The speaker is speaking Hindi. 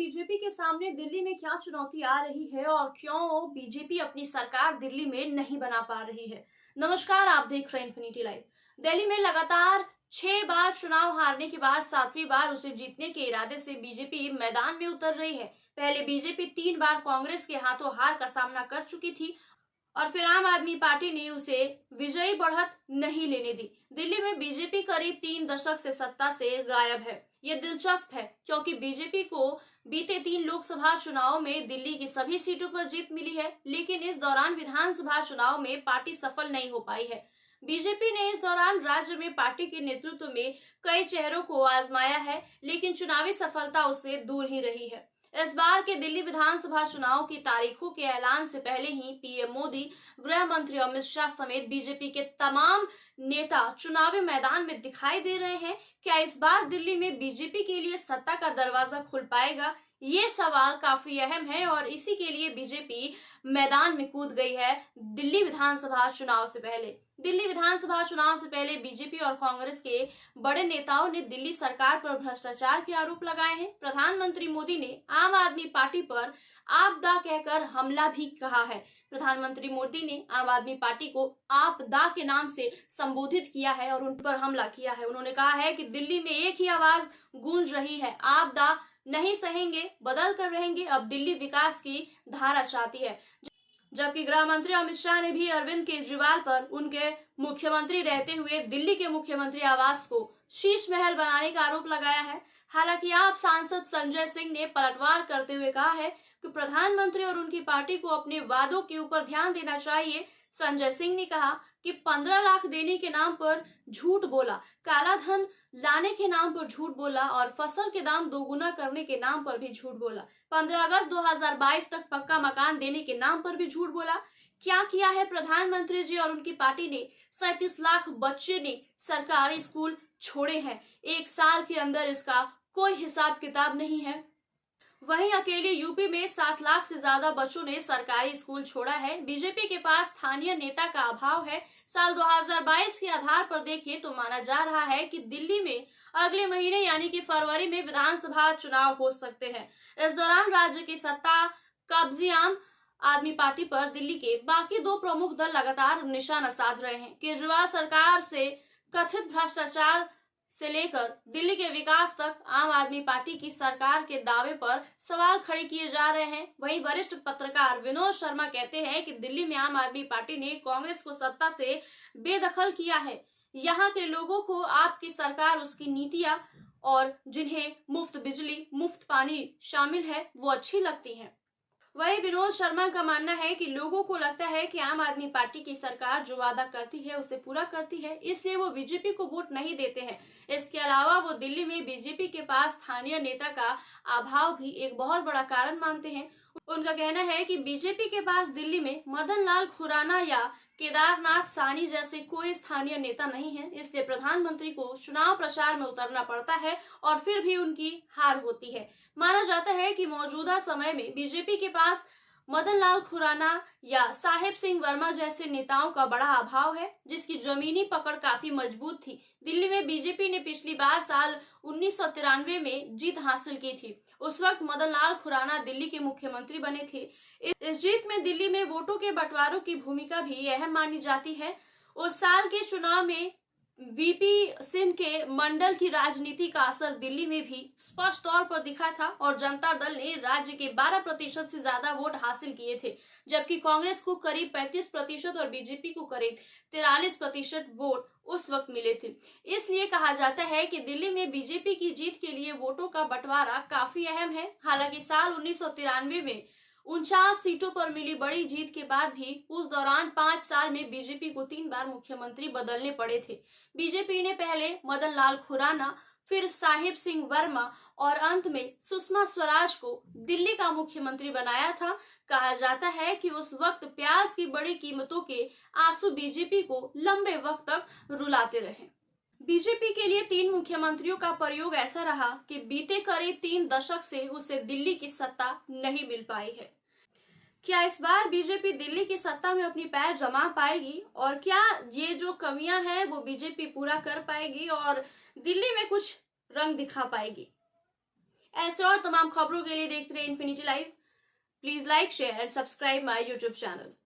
बीजेपी के सामने दिल्ली में क्या चुनौती आ रही है और क्यों बीजेपी अपनी सरकार दिल्ली में नहीं बना पा रही है। नमस्कार, आप देख रहे हैं इन्फिनिटी लाइव। दिल्ली में लगातार 6 बार चुनाव हारने के बाद 7वीं बार उसे जीतने के इरादे से बीजेपी मैदान में उतर रही है। पहले बीजेपी 3 बार कांग्रेस के हाथों हार का सामना कर चुकी थी और फिर आम आदमी पार्टी ने उसे विजयी बढ़त नहीं लेने दी। दिल्ली में बीजेपी करीब 3 दशक से सत्ता से गायब है। ये दिलचस्प है क्योंकि बीजेपी को बीते 3 लोकसभा चुनाव में दिल्ली की सभी सीटों पर जीत मिली है, लेकिन इस दौरान विधानसभा चुनाव में पार्टी सफल नहीं हो पाई है। बीजेपी ने इस दौरान राज्य में पार्टी के नेतृत्व में कई चेहरों को आजमाया है, लेकिन चुनावी सफलता उससे दूर ही रही है। इस बार के दिल्ली विधानसभा चुनाव की तारीखों के ऐलान से पहले ही पीएम मोदी, गृह मंत्री अमित शाह समेत बीजेपी के तमाम नेता चुनावी मैदान में दिखाई दे रहे हैं। क्या इस बार दिल्ली में बीजेपी के लिए सत्ता का दरवाजा खुल पाएगा? ये सवाल काफी अहम है और इसी के लिए बीजेपी मैदान में कूद गई है। दिल्ली विधानसभा चुनाव से पहले बीजेपी और कांग्रेस के बड़े नेताओं ने दिल्ली सरकार पर भ्रष्टाचार के आरोप लगाए हैं। प्रधानमंत्री मोदी ने आम आदमी पार्टी पर आपदा कहकर हमला भी कहा है। प्रधानमंत्री मोदी ने आम आदमी पार्टी को आपदा के नाम से संबोधित किया है और उन पर हमला किया है। उन्होंने कहा है कि दिल्ली में एक ही आवाज गूंज रही है, आपदा नहीं सहेंगे, बदल कर रहेंगे। अब दिल्ली विकास की धारा चाहती है। जबकि गृह मंत्री अमित शाह ने भी अरविंद केजरीवाल पर उनके मुख्यमंत्री रहते हुए दिल्ली के मुख्यमंत्री आवास को शीश महल बनाने का आरोप लगाया है। हालांकि आप सांसद संजय सिंह ने पलटवार करते हुए कहा है कि प्रधानमंत्री और उनकी पार्टी को अपने वादों के ऊपर ध्यान देना चाहिए। संजय सिंह ने कहा कि 15 लाख देने के नाम पर झूठ बोला, काला धन लाने के नाम पर झूठ बोला और फसल के दाम दोगुना करने के नाम पर भी झूठ बोला। 15 अगस्त 2022 तक पक्का मकान देने के नाम पर भी झूठ बोला। क्या किया है प्रधानमंत्री जी और उनकी पार्टी ने? 37 लाख बच्चे ने सरकारी स्कूल छोड़े हैं। 1 साल के अंदर इसका कोई हिसाब किताब नहीं है। वहीं अकेले यूपी में 7 लाख से ज्यादा बच्चों ने सरकारी स्कूल छोड़ा है। बीजेपी के पास स्थानीय नेता का अभाव है। साल 2022 के आधार पर देखें तो माना जा रहा है कि दिल्ली में अगले महीने यानी कि फरवरी में विधानसभा चुनाव हो सकते हैं। इस दौरान राज्य की सत्ता कब्जे आम आदमी पार्टी पर दिल्ली के बाकी 2 प्रमुख दल लगातार निशाना साध रहे हैं। केजरीवाल सरकार से कथित भ्रष्टाचार से लेकर दिल्ली के विकास तक आम आदमी पार्टी की सरकार के दावे पर सवाल खड़े किए जा रहे हैं। वहीं वरिष्ठ पत्रकार विनोद शर्मा कहते हैं कि दिल्ली में आम आदमी पार्टी ने कांग्रेस को सत्ता से बेदखल किया है। यहाँ के लोगों को आपकी सरकार, उसकी नीतियां और जिन्हें मुफ्त बिजली, मुफ्त पानी शामिल है, वो अच्छी लगती हैं। वहीं विनोद शर्मा का मानना है कि लोगों को लगता है कि आम आदमी पार्टी की सरकार जो वादा करती है उसे पूरा करती है, इसलिए वो बीजेपी को वोट नहीं देते हैं। इसके अलावा वो दिल्ली में बीजेपी के पास स्थानीय नेता का अभाव भी एक बहुत बड़ा कारण मानते हैं। उनका कहना है कि बीजेपी के पास दिल्ली में मदन लाल खुराना या केदारनाथ सानी जैसे कोई स्थानीय नेता नहीं है, इसलिए प्रधानमंत्री को चुनाव प्रचार में उतरना पड़ता है और फिर भी उनकी हार होती है। माना जाता है कि मौजूदा समय में बीजेपी के पास मदन लाल खुराना या साहिब सिंह वर्मा जैसे नेताओं का बड़ा अभाव है, जिसकी जमीनी पकड़ काफी मजबूत थी। दिल्ली में बीजेपी ने पिछली बार साल 1993 में जीत हासिल की थी। उस वक्त मदन लाल खुराना दिल्ली के मुख्यमंत्री बने थे। इस जीत में दिल्ली में वोटों के बंटवारों की भूमिका भी अहम मानी जाती है। उस साल के चुनाव में वीपी सिंह के मंडल की राजनीति का असर दिल्ली में भी स्पष्ट तौर पर दिखा था और जनता दल ने राज्य के 12% से ज्यादा वोट हासिल किए थे, जबकि कांग्रेस को करीब 35% और बीजेपी को करीब 43% वोट उस वक्त मिले थे। इसलिए कहा जाता है कि दिल्ली में बीजेपी की जीत के लिए वोटों का बंटवारा काफी अहम है। हालांकि साल 1993 में 49 सीटों पर मिली बड़ी जीत के बाद भी उस दौरान 5 साल में बीजेपी को 3 बार मुख्यमंत्री बदलने पड़े थे। बीजेपी ने पहले मदन लाल खुराना, फिर साहिब सिंह वर्मा और अंत में सुषमा स्वराज को दिल्ली का मुख्यमंत्री बनाया था। कहा जाता है कि उस वक्त प्याज की बड़ी कीमतों के आंसू बीजेपी को लंबे वक्त तक रुलाते रहे। बीजेपी के लिए 3 मुख्यमंत्रियों का प्रयोग ऐसा रहा कि बीते करीब 3 दशक से उसे दिल्ली की सत्ता नहीं मिल पाई है। क्या इस बार बीजेपी दिल्ली की सत्ता में अपनी पैर जमा पाएगी और क्या ये जो कमियां हैं वो बीजेपी पूरा कर पाएगी और दिल्ली में कुछ रंग दिखा पाएगी? ऐसे और तमाम खबरों के लिए देखते रहिए infinity live. Please like, share and subscribe my YouTube channel.